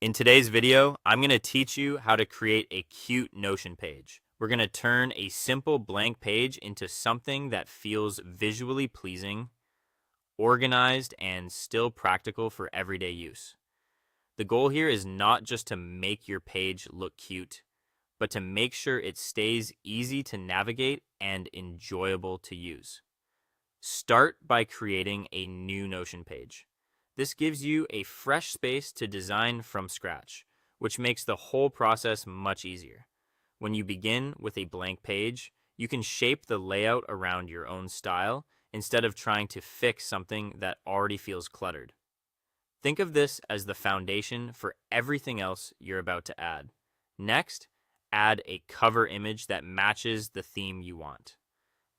In today's video, I'm going to teach you how to create a cute Notion page. We're going to turn a simple blank page into something that feels visually pleasing, organized, and still practical for everyday use. The goal here is not just to make your page look cute, but to make sure it stays easy to navigate and enjoyable to use. Start by creating a new Notion page. This gives you a fresh space to design from scratch, which makes the whole process much easier. When you begin with a blank page, you can shape the layout around your own style instead of trying to fix something that already feels cluttered. Think of this as the foundation for everything else you're about to add. Next, add a cover image that matches the theme you want.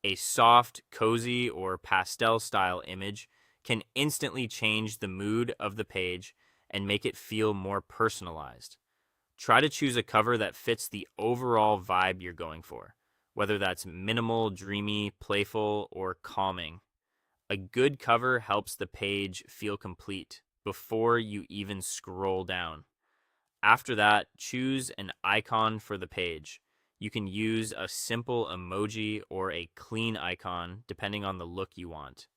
A soft, cozy, or pastel style image can instantly change the mood of the page and make it feel more personalized. Try to choose a cover that fits the overall vibe you're going for, whether that's minimal, dreamy, playful, or calming. A good cover helps the page feel complete before you even scroll down. After that, choose an icon for the page. You can use a simple emoji or a clean icon depending on the look you want.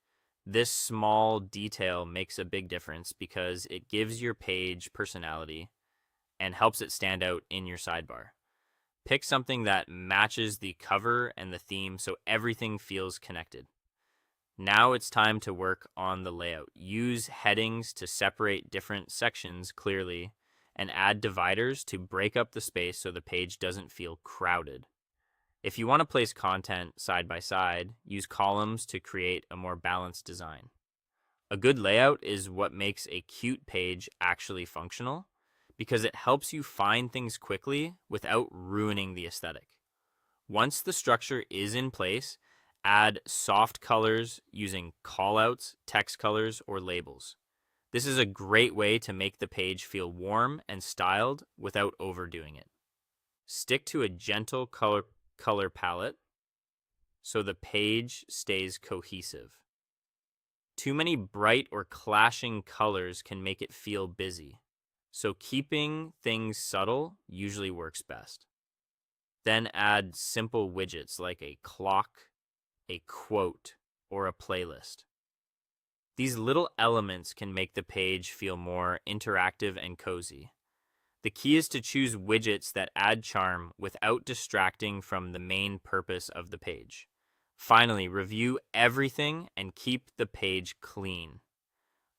This small detail makes a big difference because it gives your page personality and helps it stand out in your sidebar. Pick something that matches the cover and the theme so everything feels connected. Now it's time to work on the layout. Use headings to separate different sections clearly and add dividers to break up the space so the page doesn't feel crowded. If you want to place content side by side, use columns to create a more balanced design. A good layout is what makes a cute page actually functional because it helps you find things quickly without ruining the aesthetic. Once the structure is in place, add soft colors using callouts, text colors, or labels. This is a great way to make the page feel warm and styled without overdoing it. Stick to a gentle color palette so the page stays cohesive. Too many bright or clashing colors can make it feel busy, so keeping things subtle usually works best. Then add simple widgets like a clock, a quote, or a playlist. These little elements can make the page feel more interactive and cozy. The key is to choose widgets that add charm without distracting from the main purpose of the page. Finally, review everything and keep the page clean.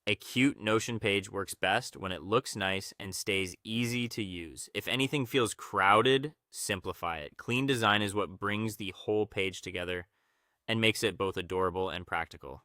A cute Notion page works best when it looks nice and stays easy to use. If anything feels crowded, simplify it. Clean design is what brings the whole page together and makes it both adorable and practical.